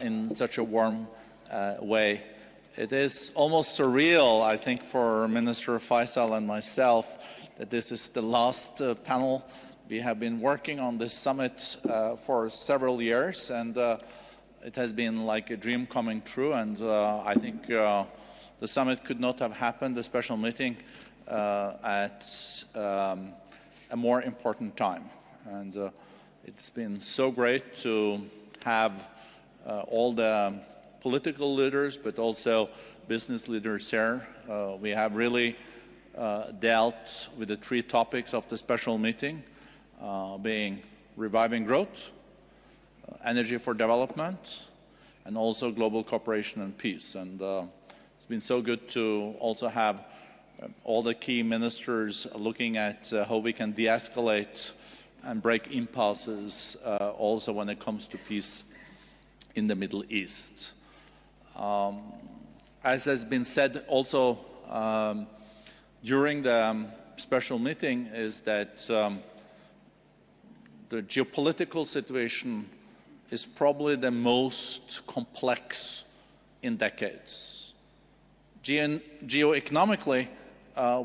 in such a warm way. It is almost surreal, I think, for Minister Faisal and myself that this is the last panel. We have been working on this summit for several years, and it has been like a dream coming true. And I think the summit could not have happened, the special meeting, at a more important time. And it's been so great to have all the political leaders, but also business leaders here. We have really dealt with the three topics of the special meeting, being reviving growth, energy for development, and also global cooperation and peace. And it's been so good to also have all the key ministers looking at how we can de-escalate and break impasses also when it comes to peace in the Middle East. As has been said also during the special meeting, is that the geopolitical situation is probably the most complex in decades. Geoeconomically,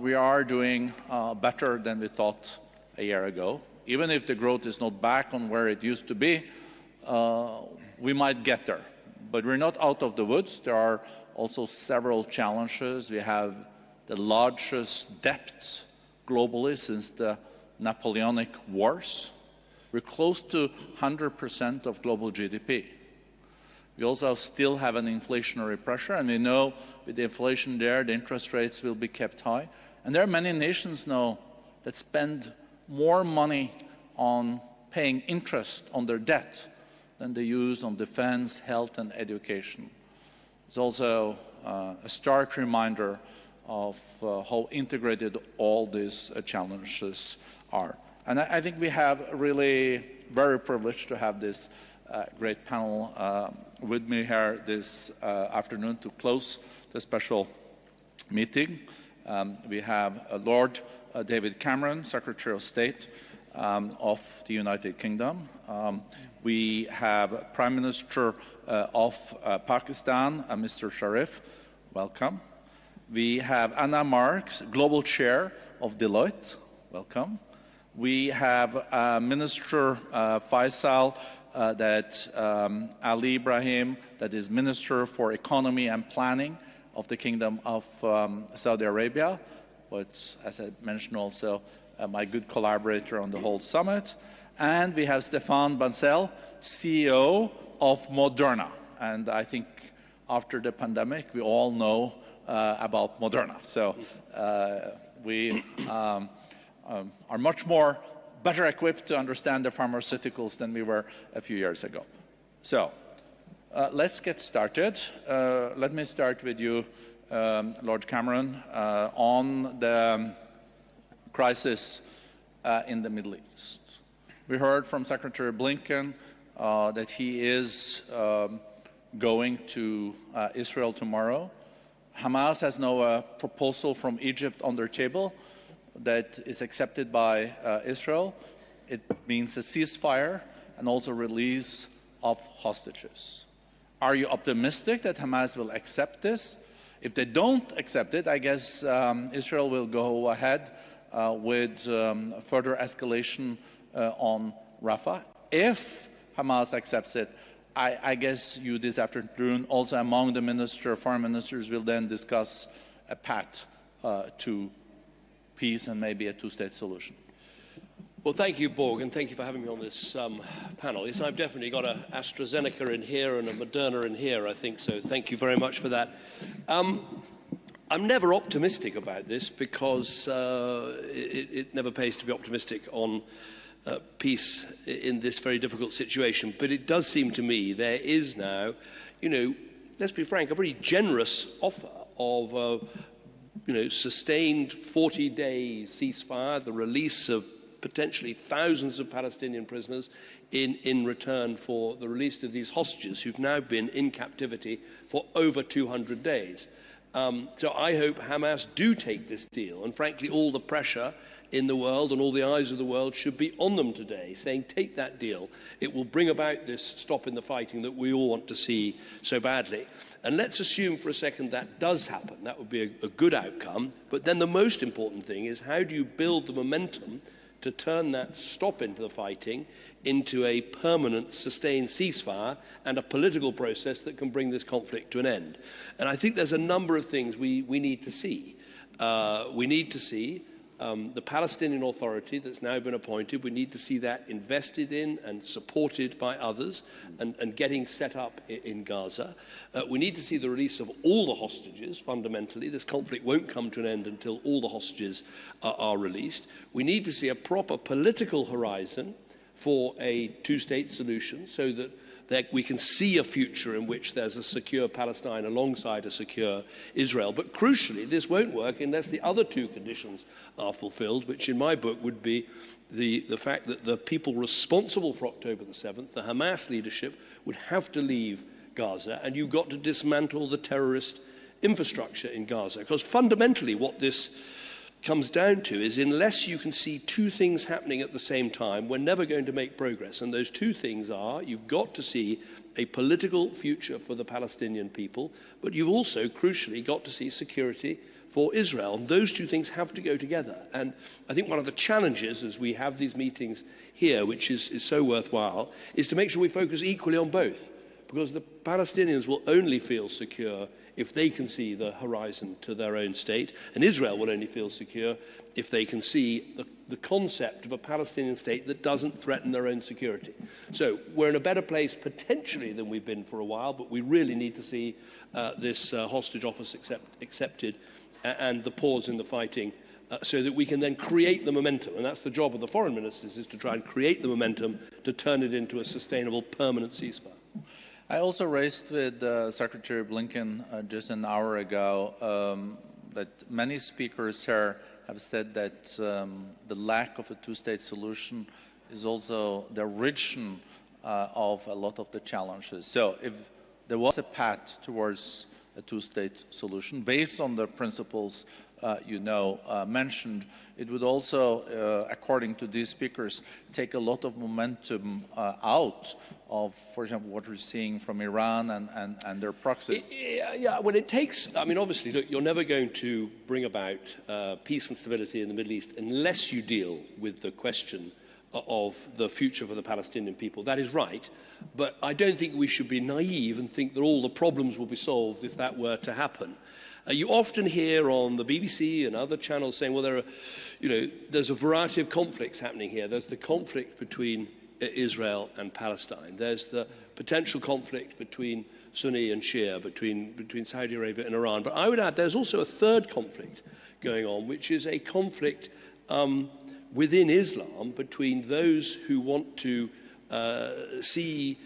we are doing better than we thought a year ago. Even if the growth is not back on where it used to be, we might get there. But we're not out of the woods. There are also several challenges. We have the largest debt globally since the Napoleonic Wars. We're close to 100% of global GDP. We also still have an inflationary pressure, and we know with the inflation there, the interest rates will be kept high. And there are many nations now that spend more money on paying interest on their debt than they use on defense, health, and education. It's also a stark reminder of how integrated all these challenges are. And I think we have really very privileged to have this great panel with me here this afternoon to close the special meeting. We have Lord David Cameron, Secretary of State of the United Kingdom. We have Prime Minister of Pakistan, Mr. Sharif. Welcome. We have Anna Marks, Global Chair of Deloitte. Welcome. We have Minister Faisal, Alibrahim, that is Minister for Economy and Planning of the Kingdom of Saudi Arabia, but as I mentioned also, my good collaborator on the whole summit. And we have Sephane, Bancel, CEO of Moderna. And I think after the pandemic, we all know about Moderna. So we are much more better equipped to understand the pharmaceuticals than we were a few years ago. So let's get started. Let me start with you, Lord Cameron, on the crisis in the Middle East. We heard from Secretary Blinken that he is going to Israel tomorrow. Hamas has now a proposal from Egypt on their table that is accepted by Israel. It means a ceasefire and also release of hostages. Are you optimistic that Hamas will accept this? If they don't accept it, I guess Israel will go ahead with further escalation on Rafah. If Hamas accepts it, I guess you this afternoon, also among the foreign ministers, will then discuss a path to peace and maybe a two-state solution. Well, thank you, Borge, and thank you for having me on this panel. Yes, I've definitely got an AstraZeneca in here and a Moderna in here, I think, so thank you very much for that. I'm never optimistic about this because it never pays to be optimistic on peace in this very difficult situation. But it does seem to me there is now, let's be frank, a pretty generous offer of, sustained 40-day ceasefire, the release of potentially thousands of Palestinian prisoners in return for the release of these hostages who've now been in captivity for over 200 days. So I hope Hamas do take this deal, and frankly all the pressure in the world, and all the eyes of the world should be on them today, saying, take that deal. It will bring about this stop in the fighting that we all want to see so badly. And let's assume for a second that does happen. That would be a good outcome. But then the most important thing is, how do you build the momentum to turn that stop into the fighting into a permanent, sustained ceasefire and a political process that can bring this conflict to an end? And I think there's a number of things we need to see. We need to see the Palestinian Authority that's now been appointed. We need to see that invested in and supported by others and getting set up in Gaza. We need to see the release of all the hostages, fundamentally. This conflict won't come to an end until all the hostages are released. We need to see a proper political horizon for a two-state solution, so that we can see a future in which there's a secure Palestine alongside a secure Israel. But crucially, this won't work unless the other two conditions are fulfilled, which in my book would be the fact that the people responsible for October the 7th, the Hamas leadership, would have to leave Gaza, and you've got to dismantle the terrorist infrastructure in Gaza. Because fundamentally what this comes down to is, unless you can see two things happening at the same time, we're never going to make progress. And those two things are, you've got to see a political future for the Palestinian people, but you've also, crucially, got to see security for Israel. And those two things have to go together. And I think one of the challenges as we have these meetings here, which is so worthwhile, is to make sure we focus equally on both. Because the Palestinians will only feel secure if they can see the horizon to their own state, and Israel will only feel secure if they can see the concept of a Palestinian state that doesn't threaten their own security. So we're in a better place potentially than we've been for a while, but we really need to see this hostage office accepted and the pause in the fighting, so that we can then create the momentum. And that's the job of the foreign ministers, is to try and create the momentum to turn it into a sustainable, permanent ceasefire. I also raised with Secretary Blinken just an hour ago that many speakers here have said that the lack of a two-state solution is also the origin of a lot of the challenges. So if there was a path towards a two-state solution based on the principles mentioned, it would also, according to these speakers, take a lot of momentum out of, for example, what we're seeing from Iran and their proxies. Well, it takes, I mean, obviously, look, you're never going to bring about peace and stability in the Middle East unless you deal with the question of the future for the Palestinian people. That is right, but I don't think we should be naive and think that all the problems will be solved if that were to happen. You often hear on the BBC and other channels saying, well, there's a variety of conflicts happening here. There's the conflict between Israel and Palestine. There's the potential conflict between Sunni and Shia, between Saudi Arabia and Iran. But I would add there's also a third conflict going on, which is a conflict within Islam between those who want to see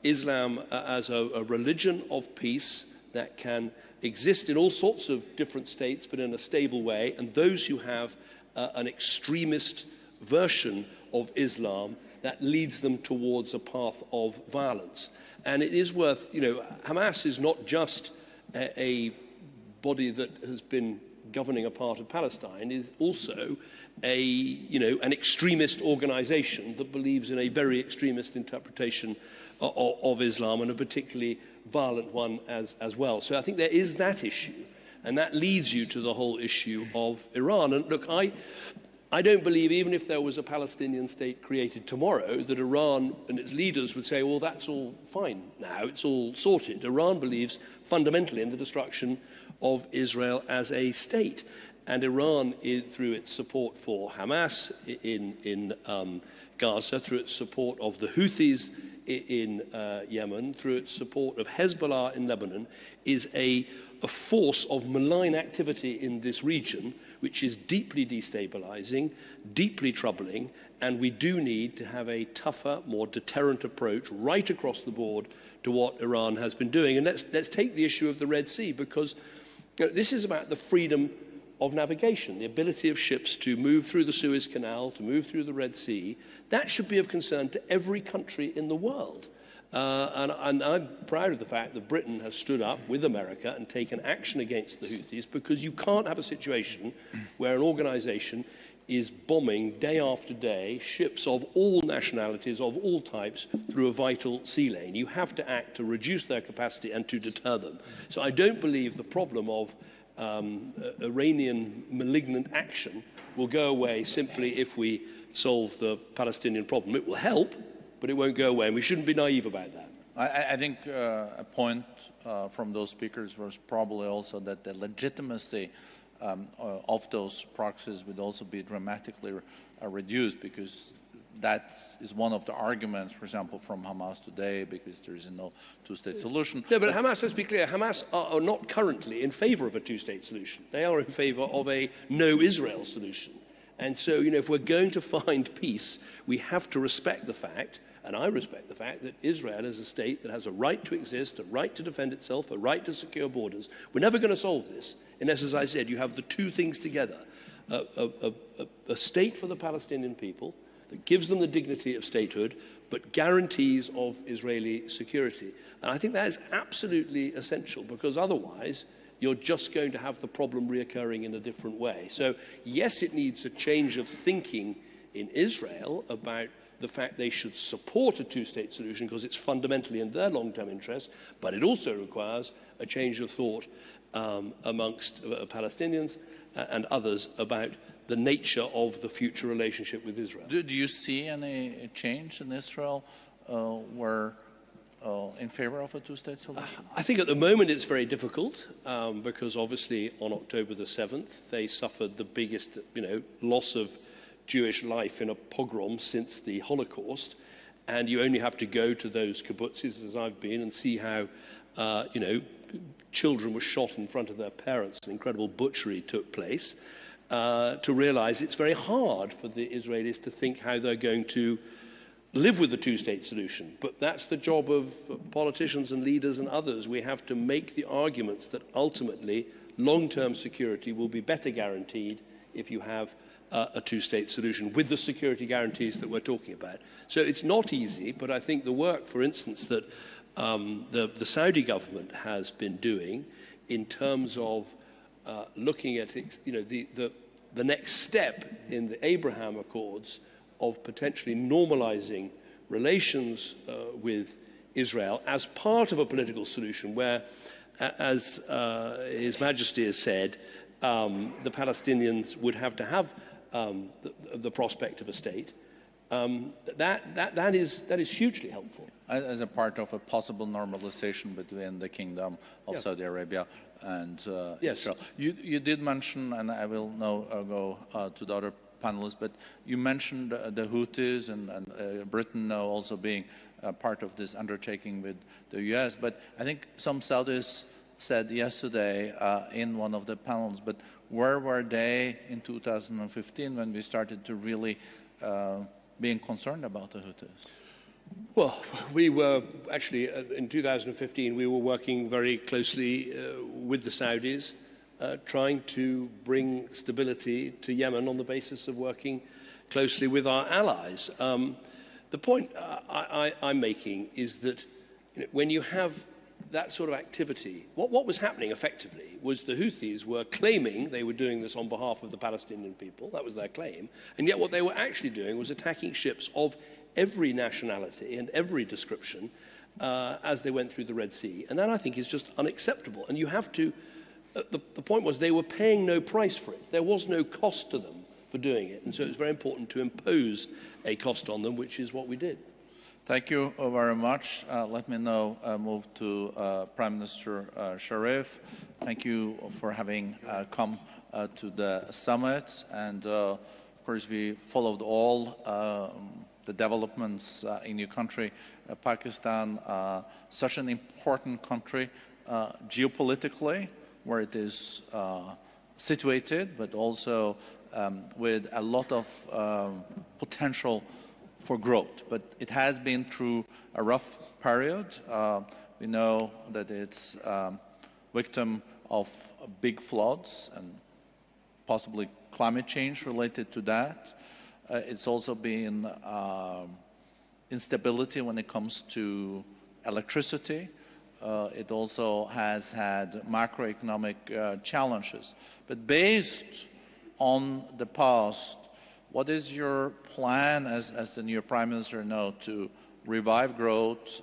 Islam as a religion of peace that can exist in all sorts of different states, but in a stable way, and those who have an extremist version of Islam that leads them towards a path of violence. And it is worth, Hamas is not just a body that has been governing a part of Palestine, is also an extremist organization that believes in a very extremist interpretation of Islam, and a particularly violent one as well. So I think there is that issue, and that leads you to the whole issue of Iran. And look, I don't believe, even if there was a Palestinian state created tomorrow, that Iran and its leaders would say, well, that's all fine now, it's all sorted. Iran believes fundamentally in the destruction of Israel as a state. And Iran, through its support for Hamas in Gaza, through its support of the Houthis in Yemen, through its support of Hezbollah in Lebanon, is a force of malign activity in this region, which is deeply destabilizing, deeply troubling, and we do need to have a tougher, more deterrent approach right across the board to what Iran has been doing. And let's take the issue of the Red Sea, because this is about the freedom of navigation, the ability of ships to move through the Suez Canal, to move through the Red Sea. That should be of concern to every country in the world. And I'm proud of the fact that Britain has stood up with America and taken action against the Houthis, because you can't have a situation where an organization is bombing day after day ships of all nationalities, of all types, through a vital sea lane. You have to act to reduce their capacity and to deter them. So I don't believe the problem of Iranian malignant action will go away simply if we solve the Palestinian problem. It will help, but it won't go away, and we shouldn't be naive about that. I think a point from those speakers was probably also that the legitimacy of those proxies would also be dramatically reduced, because that is one of the arguments, for example, from Hamas today, because there is no two-state solution. No, but Hamas, let's be clear, Hamas are not currently in favor of a two-state solution. They are in favor of a no-Israel solution. And so, if we're going to find peace, we have to respect the fact, and I respect the fact, that Israel is a state that has a right to exist, a right to defend itself, a right to secure borders. We're never going to solve this unless, as I said, you have the two things together. A state for the Palestinian people that gives them the dignity of statehood, but guarantees of Israeli security. And I think that is absolutely essential, because otherwise you're just going to have the problem reoccurring in a different way. So, yes, it needs a change of thinking in Israel about the fact they should support a two-state solution because it's fundamentally in their long-term interest, but it also requires a change of thought amongst Palestinians and others about the nature of the future relationship with Israel. Do you see any change in Israel where in favor of a two-state solution? I think at the moment it's very difficult because obviously on October the 7th they suffered the biggest loss of Jewish life in a pogrom since the Holocaust, and you only have to go to those kibbutzes, as I've been, and see how children were shot in front of their parents. An incredible butchery took place. To realize it's very hard for the Israelis to think how they're going to live with the two-state solution. But that's the job of politicians and leaders and others. We have to make the arguments that ultimately long-term security will be better guaranteed if you have a two-state solution with the security guarantees that we're talking about. So it's not easy, but I think the work, for instance, that the Saudi government has been doing in terms of looking at the next step in the Abraham Accords of potentially normalizing relations with Israel as part of a political solution where, as His Majesty has said, the Palestinians would have to have the prospect of a state. That is hugely helpful. As a part of a possible normalization between the Kingdom of Saudi Arabia and Israel. You did mention, and I will now go to the other panelists, but you mentioned the Houthis and Britain now also being part of this undertaking with the US. But I think some Saudis said yesterday in one of the panels, but where were they in 2015 when we started to really being concerned about the Houthis? Well, we were actually, in 2015, we were working very closely with the Saudis, trying to bring stability to Yemen on the basis of working closely with our allies. The point I'm making is that when you have that sort of activity, what was happening effectively was the Houthis were claiming they were doing this on behalf of the Palestinian people. That was their claim. And yet what they were actually doing was attacking ships of every nationality and every description as they went through the Red Sea. And that, I think, is just unacceptable. And you have to, the point was they were paying no price for it. There was no cost to them for doing it. And so it's very important to impose a cost on them, which is what we did. Thank you very much. Let me now move to Prime Minister Sharif. Thank you for having come to the summit. And of course, we followed all the developments in your country, Pakistan, such an important country geopolitically, where it is situated, but also with a lot of potential for growth. But it has been through a rough period. We know that it's victim of big floods and possibly climate change related to that. It's also been instability when it comes to electricity. It also has had macroeconomic challenges. But based on the past, what is your plan as the new Prime Minister now to revive growth,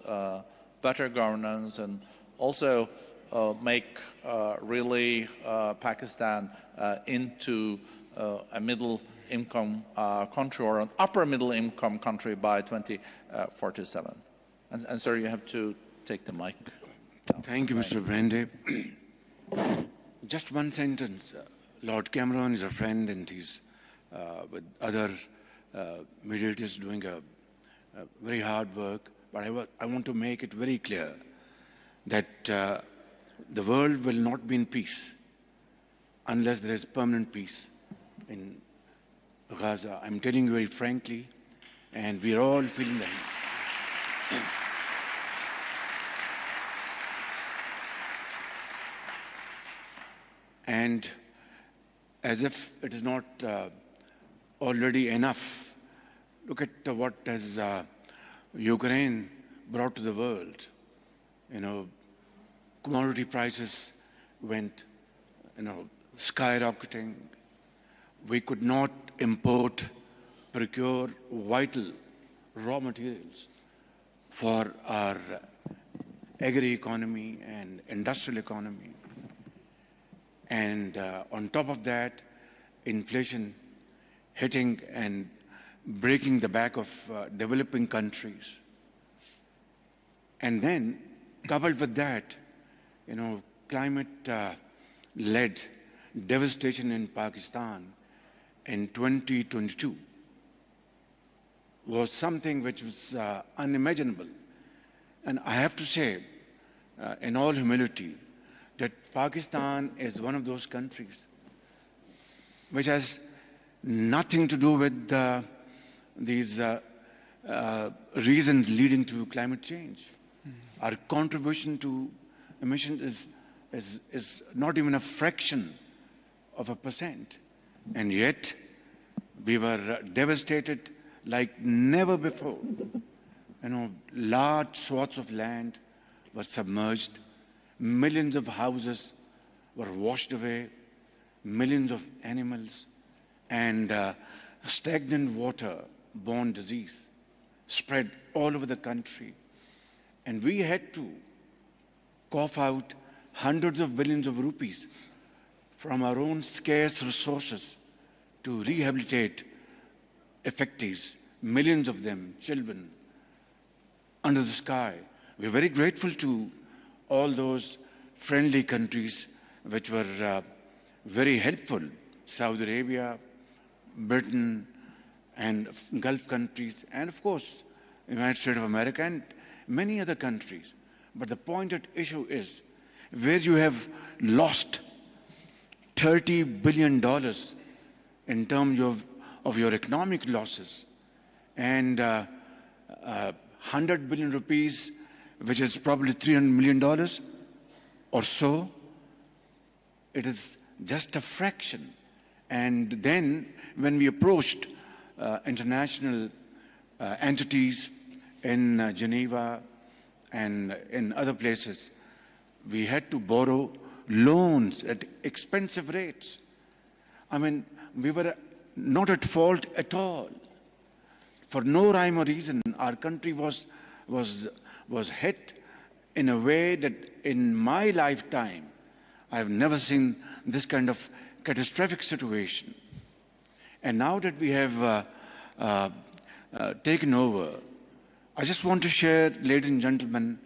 better governance, and also make really Pakistan into a middle-income country or an upper-middle-income country by 2047? And sir, you have to take the mic down. Thank you, Mr. Brende. Just one sentence. Lord Cameron is a friend, and he's with other mediators doing a very hard work. But I want to make it very clear that the world will not be in peace unless there is permanent peace in Gaza. I'm telling you very frankly, and we're all feeling that. And as if it is not already enough, look at what has Ukraine brought to the world. You know, commodity prices went, skyrocketing. We could not procure vital raw materials for our agri-economy and industrial economy. And on top of that, inflation hitting and breaking the back of developing countries. And then, coupled with that, climate-led devastation in Pakistan in 2022 was something which was unimaginable. And I have to say, in all humility, that Pakistan is one of those countries which has nothing to do with these reasons leading to climate change. Our contribution to emissions is not even a fraction of a percent. And yet, we were devastated like never before. Large swaths of land were submerged. Millions of houses were washed away. Millions of animals. And stagnant water-borne disease spread all over the country. And we had to cough out hundreds of billions of rupees from our own scarce resources to rehabilitate affectees, millions of them, children, under the sky. We're very grateful to all those friendly countries which were very helpful. Saudi Arabia, Britain, and Gulf countries, and of course, the United States of America, and many other countries. But the point at issue is, where you have lost $30 billion in terms of your economic losses, and 100 billion rupees, which is probably $300 million or so, it is just a fraction. And then when we approached international entities in Geneva and in other places, we had to borrow loans at expensive rates. I mean, we were not at fault at all. For no rhyme or reason, our country was hit in a way that in my lifetime, I've never seen this kind of catastrophic situation. And now that we have taken over, I just want to share, ladies and gentlemen,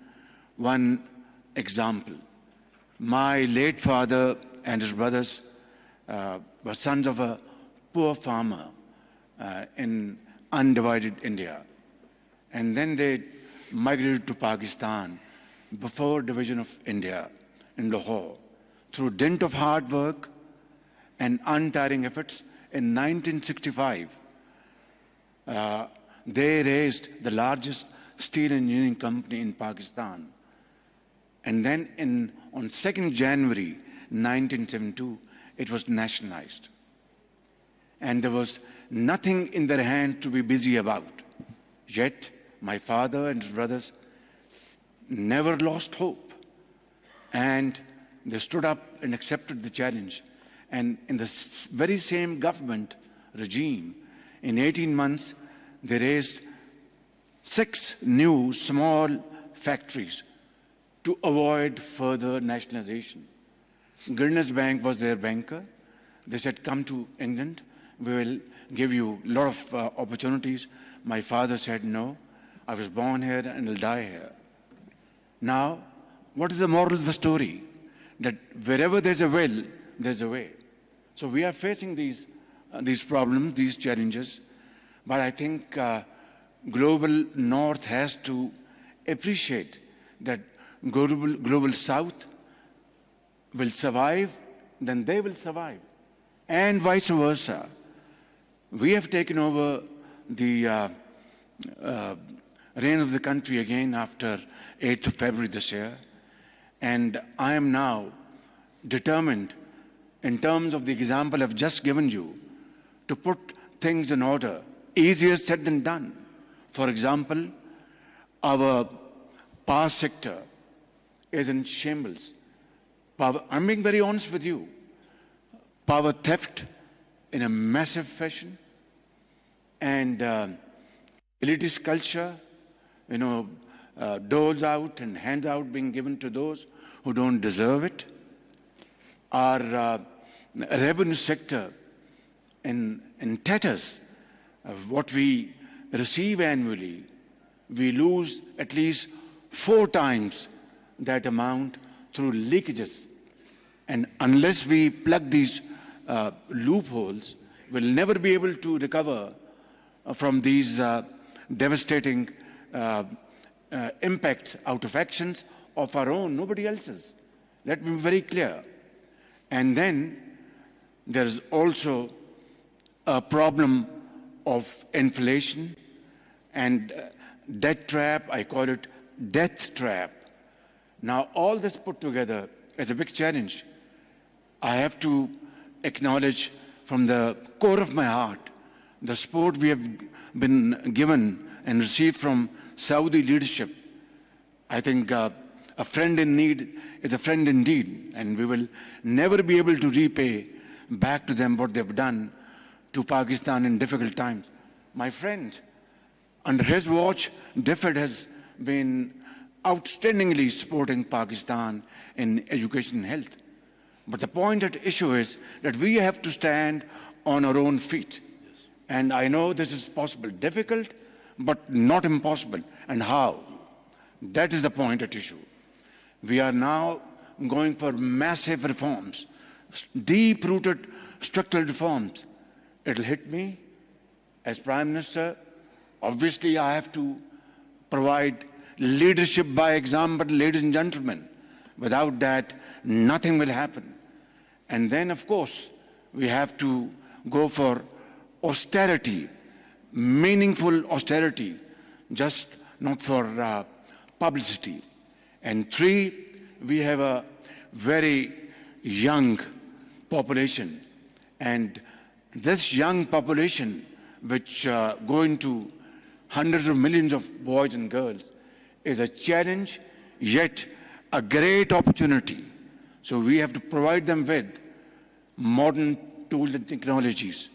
one example. My late father and his brothers were sons of a poor farmer in undivided India. And then they migrated to Pakistan before division of India in Lahore. Through dint of hard work and untiring efforts, in 1965, they raised the largest steel engineering company in Pakistan. And then on 2nd January 1972, it was nationalized. And there was nothing in their hand to be busy about. Yet, my father and his brothers never lost hope. And they stood up and accepted the challenge. And in the very same government regime, in 18 months, they raised 6 new small factories to avoid further nationalization. Goodness Bank was their banker. They said, come to England, we will give you a lot of opportunities. My father said, no, I was born here and will die here. Now, what is the moral of the story? That wherever there's a will, there's a way. So we are facing these problems, these challenges, but I think global North has to appreciate that global South will survive, then they will survive, and vice versa. We have taken over the reign of the country again after 8th of February this year, and I am now determined, in terms of the example I've just given you, to put things in order. Easier said than done. For example, our power sector is in shambles. I'm being very honest with you. Power theft in a massive fashion, and elitist culture, doles out and hands out being given to those who don't deserve it. Our revenue sector in tatters. Of what we receive annually, we lose at least 4 times that amount through leakages. And unless we plug these loopholes, we'll never be able to recover from these devastating impacts out of actions of our own, nobody else's. Let me be very clear. And then there's also a problem of inflation and debt trap. I call it death trap. Now, all this put together is a big challenge. I have to acknowledge from the core of my heart the support we have been given and received from Saudi leadership. I think a friend in need is a friend indeed, and we will never be able to repay back to them what they've done to Pakistan in difficult times. My friend, under his watch, DFID has been outstandingly supporting Pakistan in education and health. But the point at issue is that we have to stand on our own feet. Yes. And I know this is possible, difficult, but not impossible. And how? That is the point at issue. We are now going for massive reforms, deep-rooted structural reforms. It'll hit me as Prime Minister. Obviously, I have to provide leadership by example, ladies and gentlemen. Without that, nothing will happen. And then, of course, we have to go for austerity, meaningful austerity, just not for publicity. And 3, we have a very young population. And this young population, which go into hundreds of millions of boys and girls, is a challenge, yet a great opportunity. So we have to provide them with modern tools and technologies,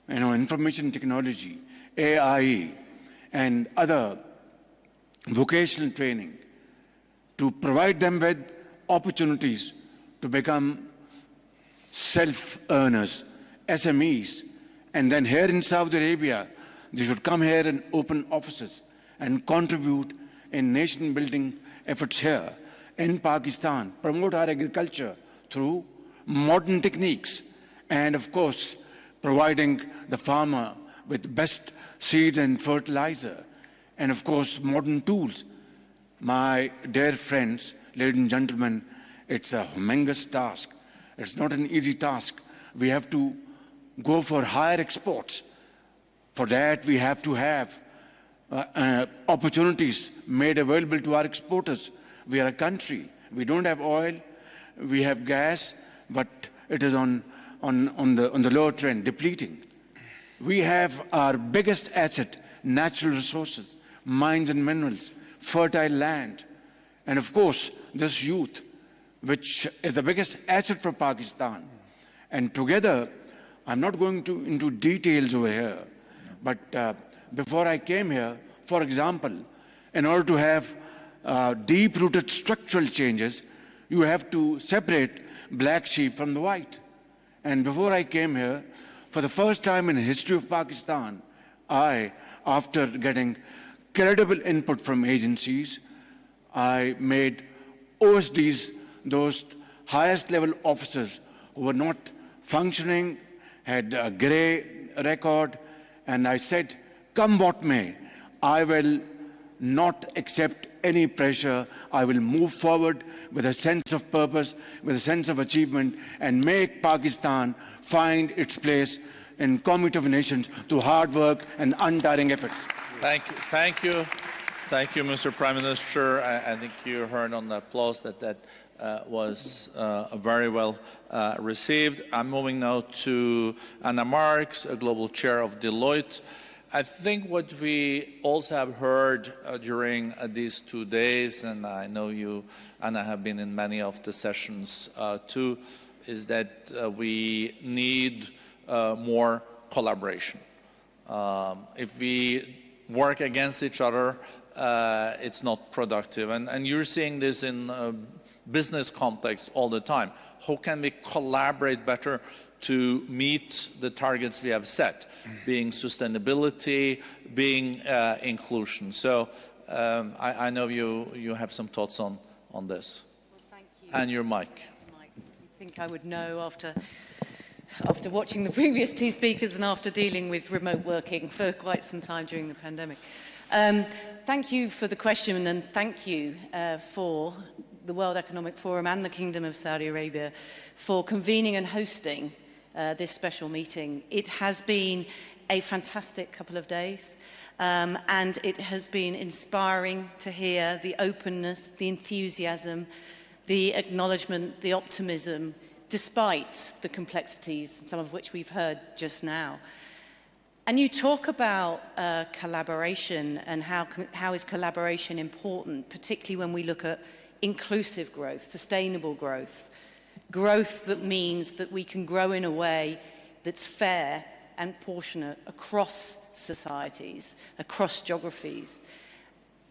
information technology, AI, and other vocational training, to provide them with opportunities to become self-earners, SMEs. And then here in Saudi Arabia, they should come here and open offices and contribute in nation-building efforts here. In Pakistan, promote our agriculture through modern techniques, and of course, providing the farmer with best seeds and fertilizer, and of course, modern tools. My dear friends, ladies and gentlemen, it's a humongous task. It's not an easy task. We have to go for higher exports. For that, we have to have opportunities made available to our exporters. We are a country. We don't have oil. We have gas, but it is on the lower trend, depleting. We have our biggest asset, natural resources, mines and minerals, fertile land, And of course, this youth, which is the biggest asset for Pakistan. And together, I'm not going into details over here, but before I came here, for example, in order to have deep-rooted structural changes, you have to separate black sheep from the white. And before I came here, for the first time in the history of Pakistan, after getting credible input from agencies, I made OSDs, those highest level officers who were not functioning, had a gray record, and I said, come what may, I will not accept any pressure. I will move forward with a sense of purpose, with a sense of achievement, and make Pakistan find its place in Commonwealth of Nations through hard work and untiring efforts. Thank you. Thank you. Thank you, Mr. Prime Minister. I think you heard on the applause that was very well received. I'm moving now to Anna Marks, a global chair of Deloitte. I think what we also have heard during these 2 days, and I know you, Anna, have been in many of the sessions too, is that we need more collaboration. If we work against each other, it's not productive. And you're seeing this in business context all the time. How can we collaborate better to meet the targets we have set, being sustainability, being inclusion? So I know you have some thoughts on this. Well, thank you. And your mic. I think I would know after watching the previous two speakers and after dealing with remote working for quite some time during the pandemic. Thank you for the question, and thank you for the World Economic Forum and the Kingdom of Saudi Arabia for convening and hosting this special meeting. It has been a fantastic couple of days, and it has been inspiring to hear the openness, the enthusiasm, the acknowledgement, the optimism, despite the complexities, some of which we've heard just now. And you talk about collaboration and how is collaboration important, particularly when we look at inclusive growth, sustainable growth, growth that means that we can grow in a way that's fair and proportionate across societies, across geographies.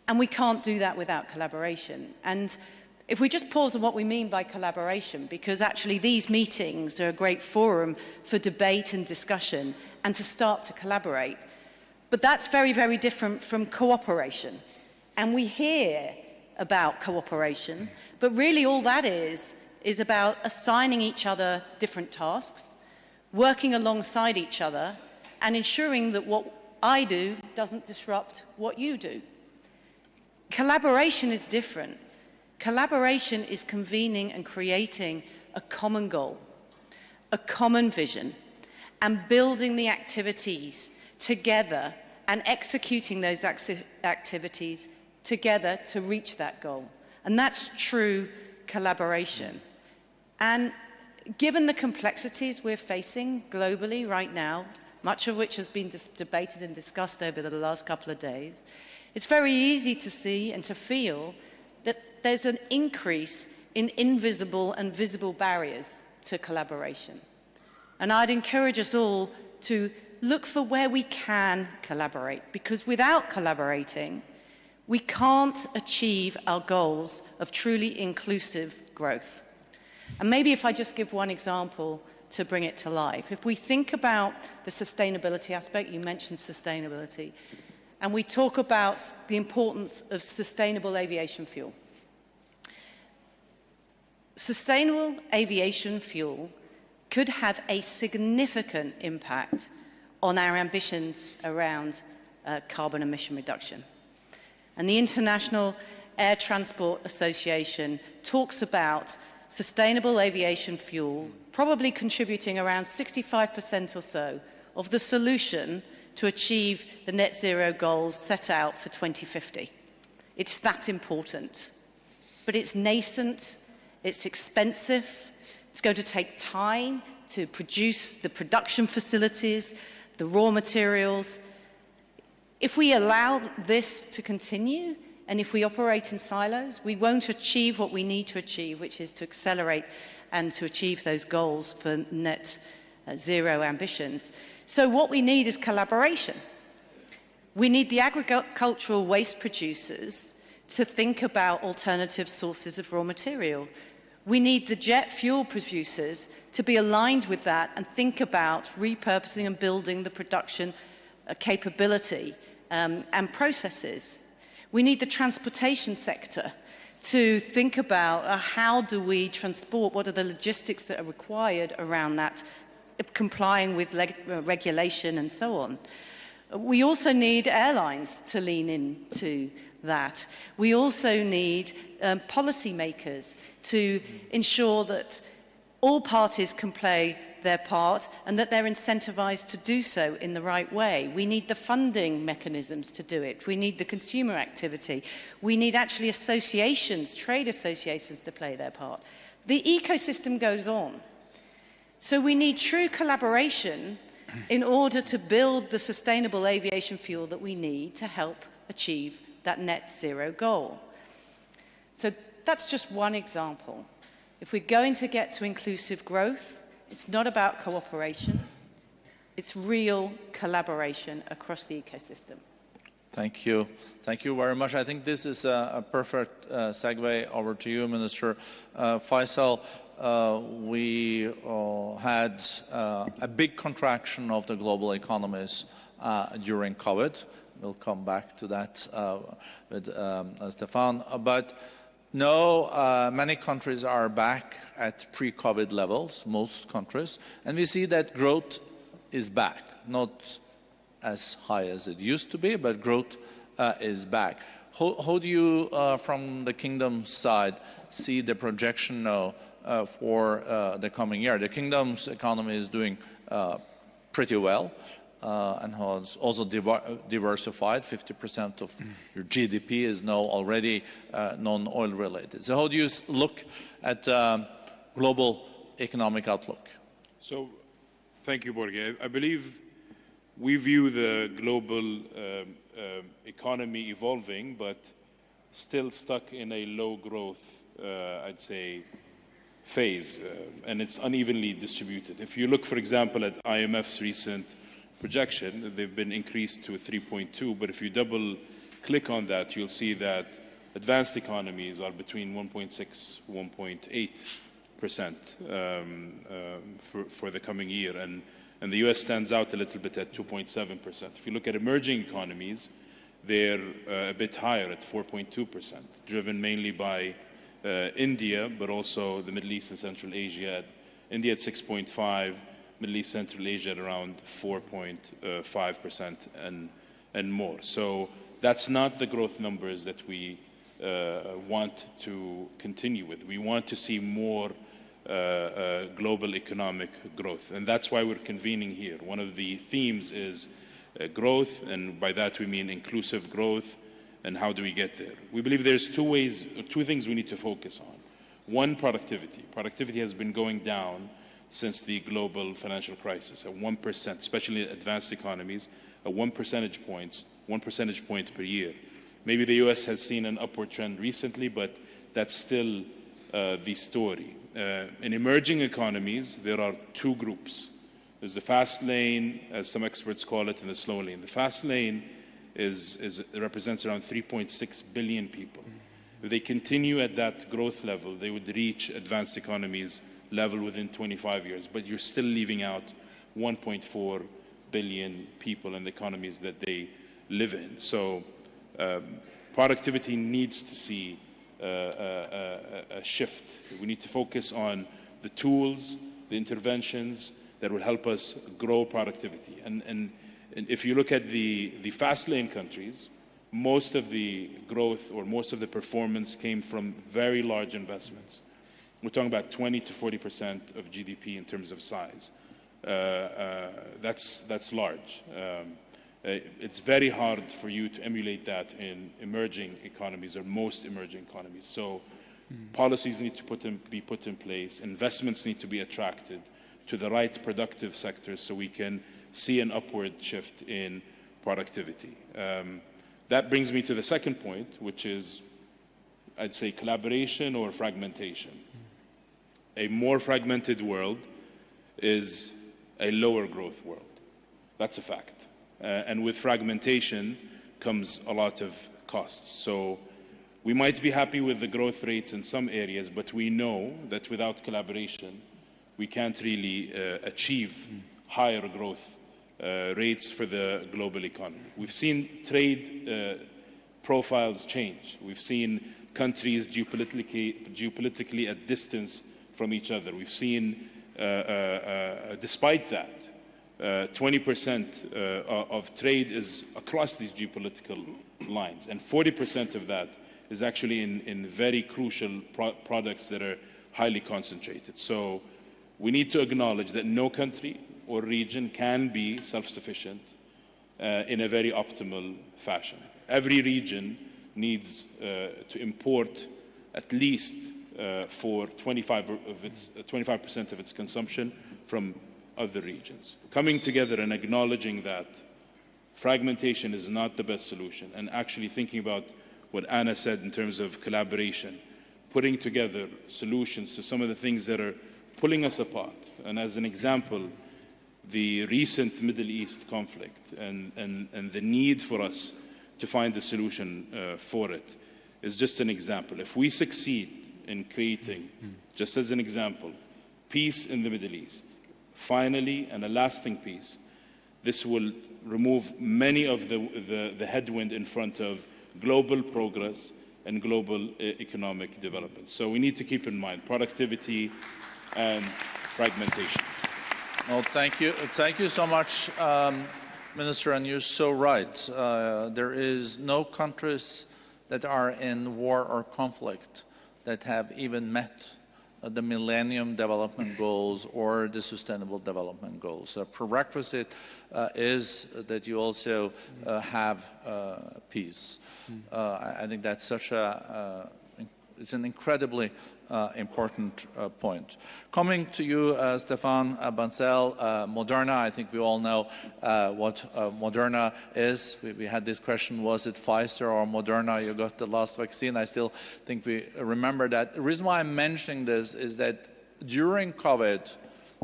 And we can't do that without collaboration. And if we just pause on what we mean by collaboration, because actually these meetings are a great forum for debate and discussion and to start to collaborate. But that's very, very different from cooperation. And we hear about cooperation, but really all that is about assigning each other different tasks, working alongside each other, and ensuring that what I do doesn't disrupt what you do. Collaboration is different. Collaboration is convening and creating a common goal, a common vision, and building the activities together and executing those activities together to reach that goal. And that's true collaboration. And given the complexities we're facing globally right now, much of which has been debated and discussed over the last couple of days, it's very easy to see and to feel that there's an increase in invisible and visible barriers to collaboration. And I'd encourage us all to look for where we can collaborate, because without collaborating, we can't achieve our goals of truly inclusive growth. And maybe if I just give one example to bring it to life. If we think about the sustainability aspect, you mentioned sustainability, and we talk about the importance of sustainable aviation fuel. Sustainable aviation fuel could have a significant impact on our ambitions around carbon emission reduction. And the International Air Transport Association talks about sustainable aviation fuel probably contributing around 65% or so of the solution to achieve the net zero goals set out for 2050. It's that important. But it's nascent, it's expensive, it's going to take time to produce the production facilities, the raw materials. If we allow this to continue, And if we operate in silos, we won't achieve what we need to achieve, which is to accelerate and to achieve those goals for net zero ambitions. So what we need is collaboration. We need the agricultural waste producers to think about alternative sources of raw material. We need the jet fuel producers to be aligned with that and think about repurposing and building the production capability and processes. We need the transportation sector to think about how do we transport, what are the logistics that are required around that, complying with regulation and so on. We also need airlines to lean into that. We also need policymakers to ensure that all parties can play their part and that they're incentivized to do so in the right way. We need the funding mechanisms to do it. We need the consumer activity. We need actually associations, trade associations to play their part. The ecosystem goes on. So we need true collaboration in order to build the sustainable aviation fuel that we need to help achieve that net zero goal. So that's just one example. If we're going to get to inclusive growth, it's not about cooperation, it's real collaboration across the ecosystem. Thank you. Thank you very much. I think this is a perfect segue over to you, Minister. Faisal, we had a big contraction of the global economies during COVID. We'll come back to that with Sephane. But no, many countries are back at pre-COVID levels, most countries. And we see that growth is back, not as high as it used to be, but growth is back. How do you, from the Kingdom's side, see the projection now for the coming year? The Kingdom's economy is doing pretty well and has also diversified. 50% of your GDP is now already non-oil related. So how do you look at global economic outlook? So, thank you, Borge. I believe we view the global economy evolving, but still stuck in a low growth, I'd say, phase, and it's unevenly distributed. If you look, for example, at IMF's recent projection, they've been increased to 3.2, but if you double click on that, you'll see that advanced economies are between 1.6, 1.8% for the coming year, and the US stands out a little bit at 2.7%. If you look at emerging economies, they're a bit higher at 4.2%, driven mainly by India, but also the Middle East and Central Asia. India at 6.5, Middle East, Central Asia at around 4.5% and more. So that's not the growth numbers that we want to continue with. We want to see more global economic growth, and that's why we're convening here. One of the themes is growth, and by that we mean inclusive growth. And how do we get there? We believe there's two things we need to focus on. One, productivity. Productivity has been going down since the global financial crisis at 1%, especially in advanced economies, at 1 percentage point per year. Maybe the US has seen an upward trend recently, but that's still the story. In emerging economies, there are two groups. There's the fast lane, as some experts call it, and the slow lane. The fast lane represents around 3.6 billion people. If they continue at that growth level, they would reach advanced economies level within 25 years. But you're still leaving out 1.4 billion people in the economies that they live in. So productivity needs to see a shift. We need to focus on the tools, the interventions that will help us grow productivity. And if you look at the fast lane countries, most of the growth or most of the performance came from very large investments. We're talking about 20 to 40% of GDP in terms of size. That's large. It's very hard for you to emulate that in emerging economies or most emerging economies. So policies need to be put in place. Investments need to be attracted to the right productive sectors so we can see an upward shift in productivity. That brings me to the second point, which is, I'd say, collaboration or fragmentation. A more fragmented world is a lower growth world. That's a fact. And with fragmentation comes a lot of costs. So we might be happy with the growth rates in some areas, but we know that without collaboration, we can't really achieve higher growth rates for the global economy. We've seen trade profiles change. We've seen countries geopolitically at distance from each other. We've seen, despite that, 20% of trade is across these geopolitical lines, and 40% of that is actually in very crucial products that are highly concentrated. So we need to acknowledge that no country or region can be self-sufficient in a very optimal fashion. Every region needs to import at least for 25% of its consumption from other regions. Coming together and acknowledging that fragmentation is not the best solution, and actually thinking about what Anna said in terms of collaboration, putting together solutions to some of the things that are pulling us apart. And as an example, the recent Middle East conflict and the need for us to find a solution for it is just an example. If we succeed in creating, just as an example, peace in the Middle East, finally, and a lasting peace, this will remove many of the headwind in front of global progress and global economic development. So we need to keep in mind productivity and fragmentation. Well, thank you. Thank you so much, Minister, and you're so right. There is no countries that are in war or conflict that have even met the Millennium Development Goals or the Sustainable Development Goals. A prerequisite is that you also have peace. I think that's such it's an incredibly important point. Coming to you, Sephane, Bancel, Moderna, I think we all know what Moderna is. We had this question, was it Pfizer or Moderna? You got the last vaccine. I still think we remember that. The reason why I'm mentioning this is that during COVID,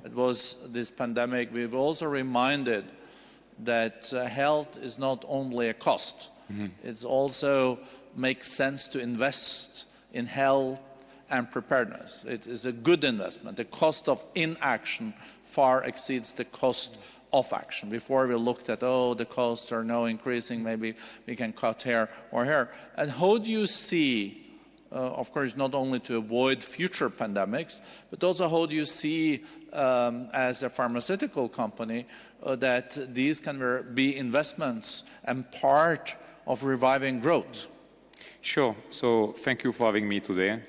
it was this pandemic, we've also reminded that health is not only a cost. It also makes sense to invest in health and preparedness. It is a good investment. The cost of inaction far exceeds the cost of action. Before we looked at, oh, the costs are now increasing, maybe we can cut here or here. And how do you see, of course, not only to avoid future pandemics, but also how do you see, as a pharmaceutical company, that these can be investments and part of reviving growth? Sure. So thank you for having me today.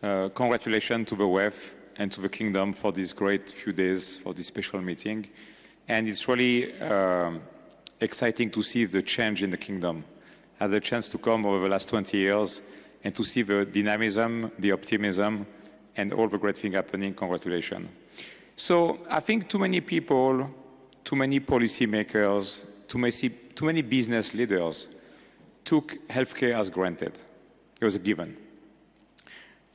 Congratulations to the WEF and to the Kingdom for this great few days, for this special meeting. And it's really exciting to see the change in the Kingdom. I had the chance to come over the last 20 years and to see the dynamism, the optimism, and all the great things happening. Congratulations. So I think too many people, too many policymakers, too many business leaders took healthcare as granted. It was a given.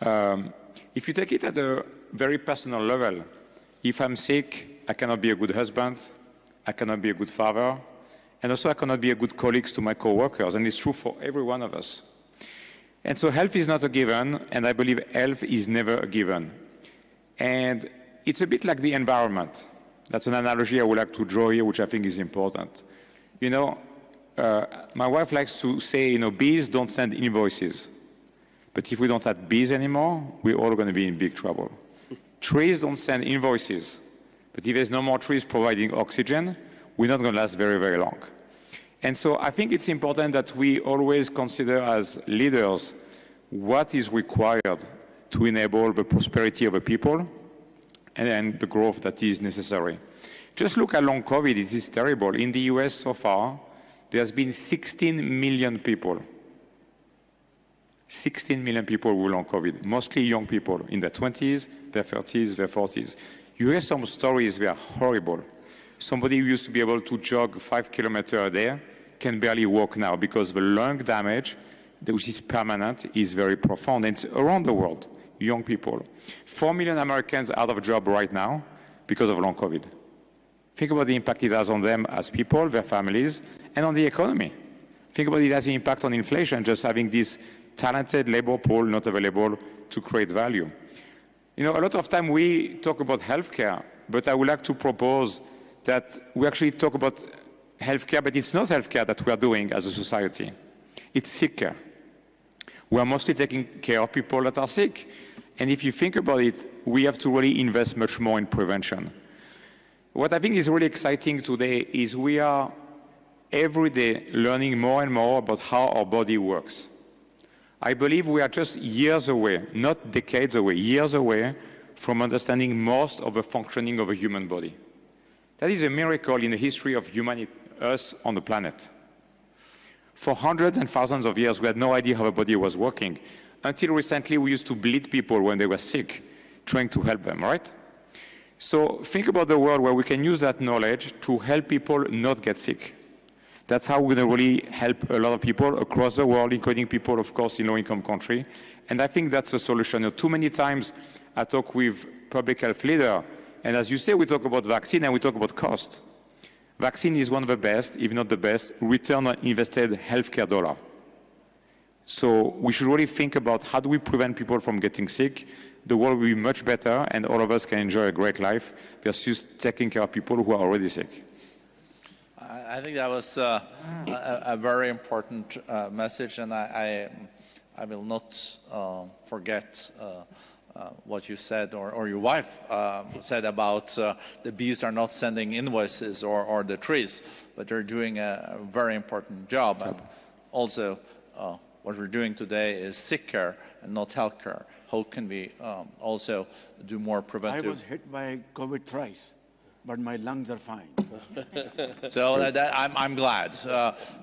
If you take it at a very personal level, if I'm sick, I cannot be a good husband, I cannot be a good father, and also I cannot be a good colleague to my co-workers, and it's true for every one of us. And so health is not a given, and I believe health is never a given. And it's a bit like the environment. That's an analogy I would like to draw here, which I think is important. You know, my wife likes to say, you know, bees don't send invoices. But if we don't have bees anymore, we're all going to be in big trouble. Trees don't send invoices. But if there's no more trees providing oxygen, we're not going to last very, very long. And so I think it's important that we always consider as leaders what is required to enable the prosperity of the people and the growth that is necessary. Just look at long COVID. It is terrible. In the US so far, there has been 16 million people. 16 million people with long COVID, mostly young people in their 20s, their 30s, their 40s. You hear some stories that are horrible. Somebody who used to be able to jog 5 kilometers a day can barely walk now because the lung damage, which is permanent, is very profound. And it's around the world, young people. 4 million Americans out of job right now because of long COVID. Think about the impact it has on them as people, their families, and on the economy. Think about it as the impact on inflation, just having this talented labor pool not available to create value. You know, a lot of time we talk about healthcare, but I would like to propose that we actually talk about healthcare, but it's not healthcare that we are doing as a society. It's sick care. We are mostly taking care of people that are sick. And if you think about it, we have to really invest much more in prevention. What I think is really exciting today is we are every day learning more and more about how our body works. I believe we are just years away, not decades away, years away from understanding most of the functioning of a human body. That is a miracle in the history of humanity, us on the planet. For hundreds and thousands of years, we had no idea how the body was working. Until recently, we used to bleed people when they were sick, trying to help them, right? So think about the world where we can use that knowledge to help people not get sick. That's how we're going to really help a lot of people across the world, including people, of course, in low-income countries. And I think that's the solution. You know, too many times I talk with public health leaders, and as you say, we talk about vaccine and we talk about cost. Vaccine is one of the best, if not the best, return on invested healthcare dollar. So we should really think about how do we prevent people from getting sick. The world will be much better, and all of us can enjoy a great life versus taking care of people who are already sick. I think that was a very important message, and I will not forget what you said, or your wife said about the bees are not sending invoices or the trees, but they're doing a very important job. And also, what we're doing today is sick care and not health care. How can we also do more preventive? I was hit by COVID thrice, but my lungs are fine. So I'm glad.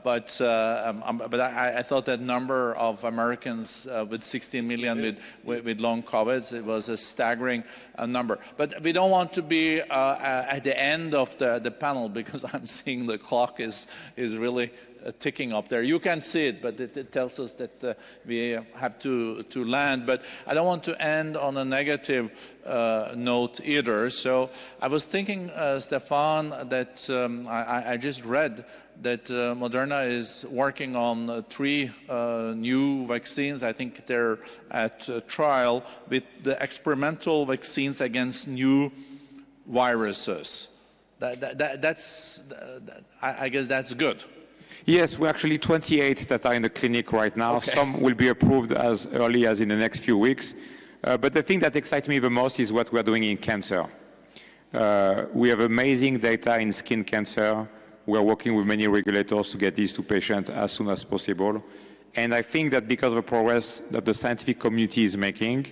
But I thought that number of Americans with 16 million with long COVID, it was a staggering number. But we don't want to be at the end of the panel, because I'm seeing the clock is really ticking up there. You can see it, but it tells us that we have to land. But I don't want to end on a negative note either. So I was thinking, Sephane, that I just read that Moderna is working on 3 new vaccines. I think they're at trial with the experimental vaccines against new viruses. I guess that's good. Yes, we're actually 28 that are in the clinic right now. Okay. Some will be approved as early as in the next few weeks. But the thing that excites me the most is what we're doing in cancer. We have amazing data in skin cancer. We're working with many regulators to get these to patients as soon as possible. And I think that because of the progress that the scientific community is making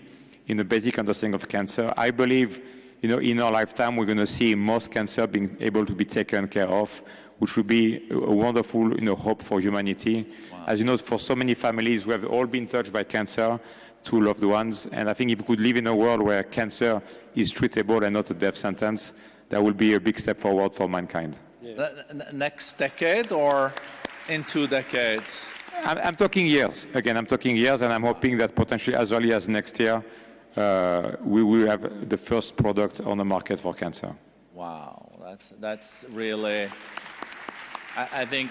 in the basic understanding of cancer, I believe, you know, in our lifetime, we're going to see most cancer being able to be taken care of, which would be a wonderful, you know, hope for humanity. Wow. As you know, for so many families, we have all been touched by cancer, through loved ones. And I think if we could live in a world where cancer is treatable and not a death sentence, that would be a big step forward for mankind. Yeah. Next decade or in 2 decades? I'm talking years. Again, I'm talking years, and I'm hoping that potentially as early as next year, we will have the first product on the market for cancer. Wow, that's really... I think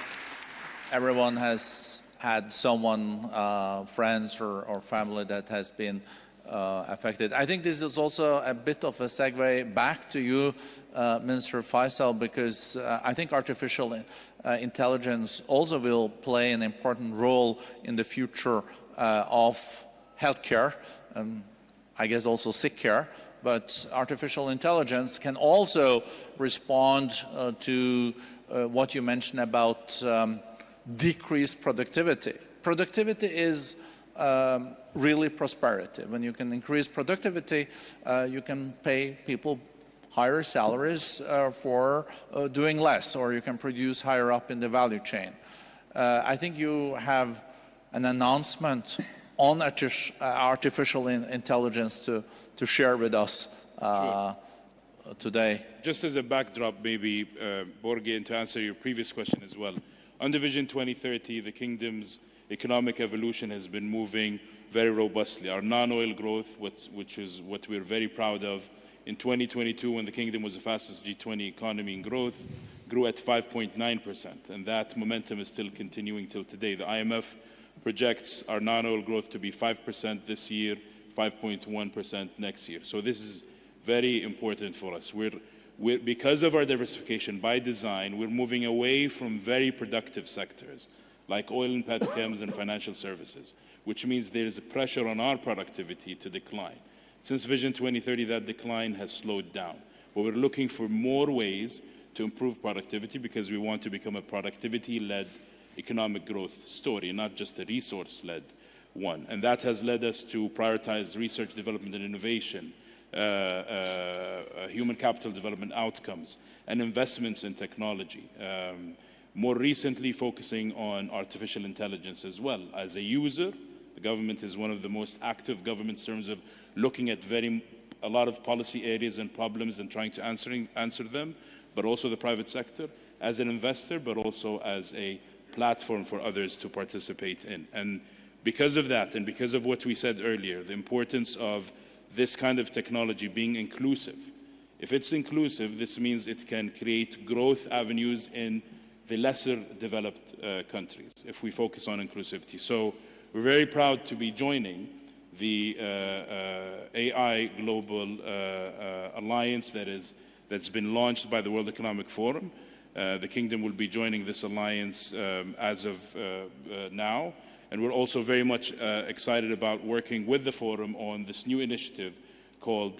everyone has had someone, friends or family that has been affected. I think this is also a bit of a segue back to you, Minister Faisal, because I think artificial intelligence also will play an important role in the future of healthcare, I guess also sick care. But artificial intelligence can also respond to what you mentioned about decreased productivity. Productivity is really prosperity. When you can increase productivity, you can pay people higher salaries for doing less, or you can produce higher up in the value chain. I think you have an announcement on artificial intelligence to share with us today. Just as a backdrop, maybe, Borge, and to answer your previous question as well, under Vision 2030, the Kingdom's economic evolution has been moving very robustly. Our non-oil growth, which is what we're very proud of, in 2022, when the Kingdom was the fastest G20 economy in growth, grew at 5.9%, and that momentum is still continuing till today. The IMF projects our non-oil growth to be 5% this year, 5.1% next year. So this is very important for us. Because of our diversification by design, we're moving away from very productive sectors like oil and petchems and financial services, which means there's a pressure on our productivity to decline. Since Vision 2030, that decline has slowed down. But we're looking for more ways to improve productivity because we want to become a productivity-led economic growth story, not just a resource-led one. And that has led us to prioritize research, development, and innovation, human capital development outcomes, and investments in technology. More recently, focusing on artificial intelligence as well. As a user, the government is one of the most active governments in terms of looking at a lot of policy areas and problems and trying to answer them, but also the private sector, as an investor, but also as a platform for others to participate in. And because of that, and because of what we said earlier, the importance of this kind of technology being inclusive. If it's inclusive, this means it can create growth avenues in the lesser developed countries, if we focus on inclusivity. So we're very proud to be joining the AI Global Alliance that's been launched by the World Economic Forum. The Kingdom will be joining this alliance as of now. And we're also very much excited about working with the Forum on this new initiative called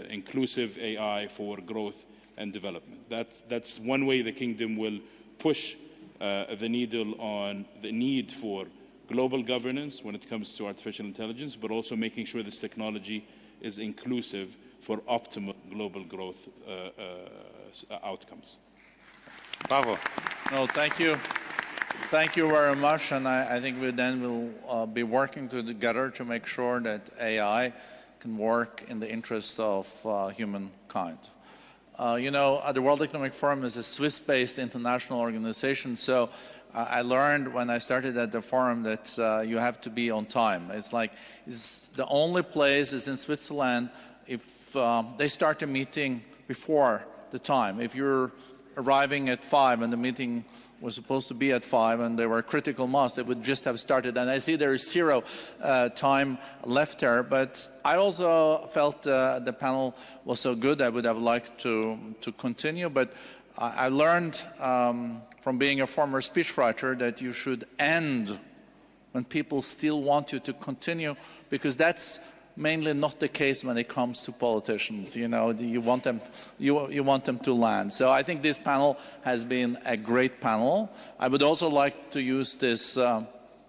Inclusive AI for Growth and Development. That's one way the Kingdom will push the needle on the need for global governance when it comes to artificial intelligence, but also making sure this technology is inclusive for optimal global growth outcomes. Bravo. No, thank you. Thank you very much, and I think we then will be working together to make sure that AI can work in the interest of humankind. You know, the World Economic Forum is a Swiss-based international organization, so I learned when I started at the forum that you have to be on time. It's the only place is in Switzerland if they start a meeting before the time. If you're arriving at 5 and the meeting was supposed to be at 5 and there were critical mass, they would just have started. And I see there is 0 time left there. But I also felt the panel was so good, I would have liked to continue. But I learned from being a former speechwriter that you should end when people still want you to continue, because that's mainly not the case when it comes to politicians. You know, you want them to land. So I think this panel has been a great panel. I would also like to use this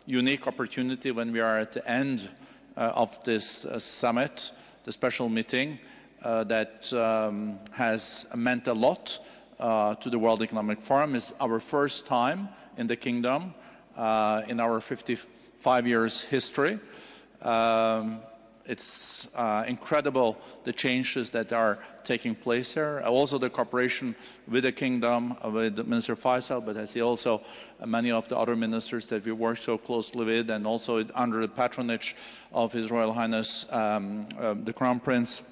unique opportunity when we are at the end of this summit, the special meeting that has meant a lot to the World Economic Forum. It's our first time in the Kingdom in our 55 years history. It's incredible the changes that are taking place here. Also the cooperation with the Kingdom, with Minister Faisal, but I see also many of the other ministers that we work so closely with, and also under the patronage of His Royal Highness the Crown Prince,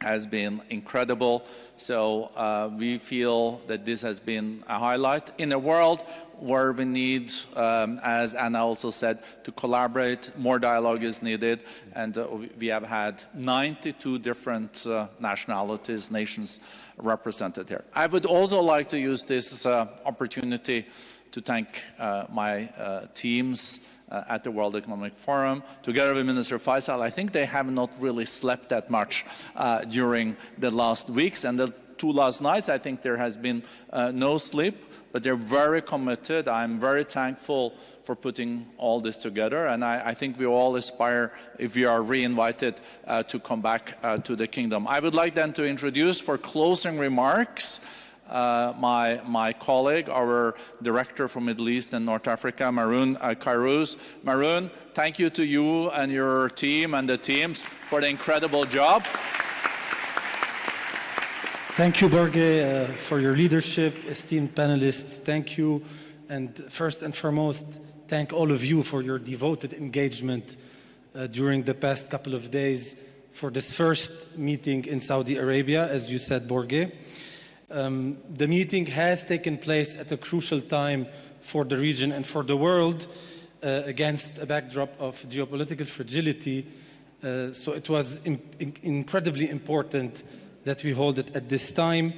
has been incredible. So we feel that this has been a highlight in a world where we need, as Anna also said, to collaborate. More dialogue is needed, and we have had 92 different nationalities, nations represented here. I would also like to use this opportunity to thank my teams at the World Economic Forum, together with Minister Faisal. I think they have not really slept that much during the last weeks, and the 2 last nights, I think there has been no sleep, but they're very committed. I'm very thankful for putting all this together, and I think we all aspire, if we are re-invited, to come back to the Kingdom. I would like then to introduce, for closing remarks, my colleague, our director for Middle East and North Africa, Maroun Kairouz. Maroun, thank you to you and your team and the teams for the incredible job. Thank you, Borge, for your leadership. Esteemed panelists, thank you and first and foremost, thank all of you for your devoted engagement during the past couple of days for this first meeting in Saudi Arabia, as you said, Borge. The meeting has taken place at a crucial time for the region and for the world against a backdrop of geopolitical fragility. So it was incredibly important that we hold it at this time.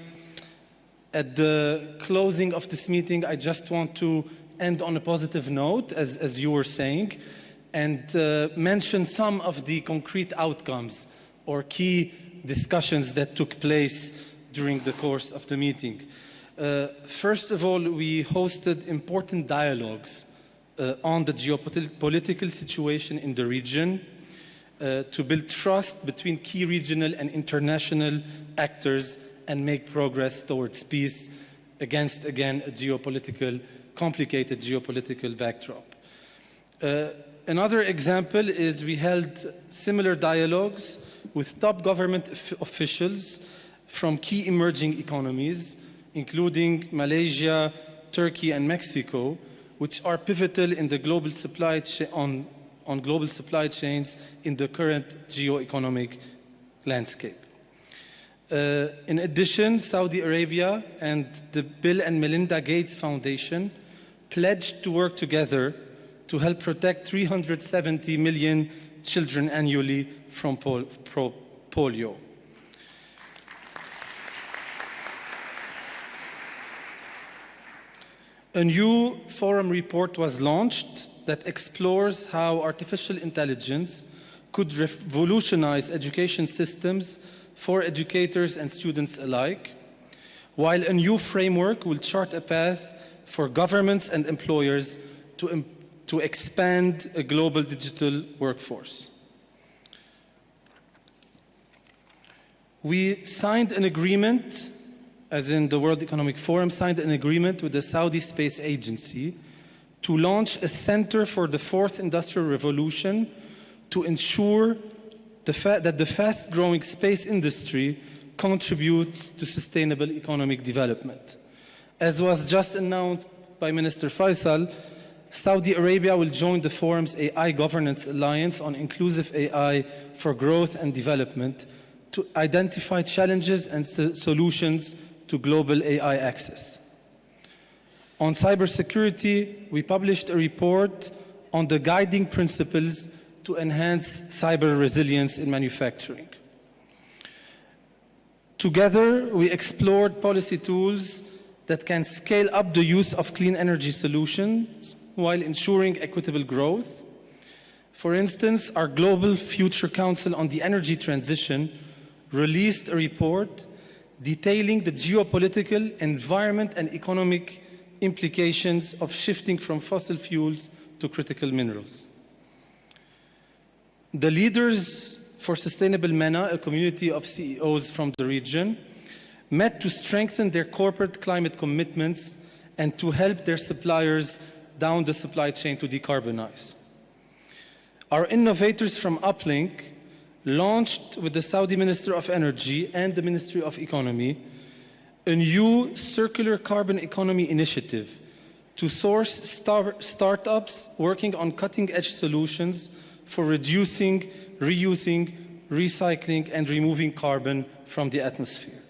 At the closing of this meeting, I just want to end on a positive note, as you were saying, and mention some of the concrete outcomes or key discussions that took place during the course of the meeting. First of all, we hosted important dialogues on the geopolitical situation in the region to build trust between key regional and international actors and make progress towards peace against, again, a complicated geopolitical backdrop. Another example is we held similar dialogues with top government officials from key emerging economies, including Malaysia, Turkey, and Mexico, which are pivotal in the global supply on global supply chains in the current geo-economic landscape. In addition, Saudi Arabia and the Bill and Melinda Gates Foundation pledged to work together to help protect 370 million children annually from polio. A new forum report was launched that explores how artificial intelligence could revolutionize education systems for educators and students alike, while a new framework will chart a path for governments and employers to expand a global digital workforce. We signed an agreement, as in the World Economic Forum, signed an agreement with the Saudi Space Agency to launch a Center for the Fourth Industrial Revolution to ensure that the fast-growing space industry contributes to sustainable economic development. As was just announced by Minister Faisal, Saudi Arabia will join the forum's AI Governance Alliance on Inclusive AI for Growth and Development to identify challenges and solutions to global AI access. On cybersecurity, we published a report on the guiding principles to enhance cyber resilience in manufacturing. Together, we explored policy tools that can scale up the use of clean energy solutions while ensuring equitable growth. For instance, our Global Future Council on the Energy Transition released a report detailing the geopolitical, environment, and economic implications of shifting from fossil fuels to critical minerals. The leaders for Sustainable MENA, a community of CEOs from the region, met to strengthen their corporate climate commitments and to help their suppliers down the supply chain to decarbonize. Our innovators from Uplink launched with the Saudi Minister of Energy and the Ministry of Economy a new circular carbon economy initiative to source startups working on cutting-edge solutions for reducing, reusing, recycling, and removing carbon from the atmosphere.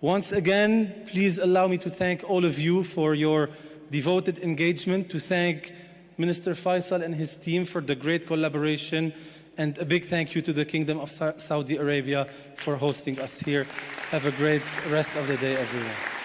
Once again, please allow me to thank all of you for your devoted engagement, to thank Minister Faisal and his team for the great collaboration, and a big thank you to the Kingdom of Saudi Arabia for hosting us here. Have a great rest of the day, everyone.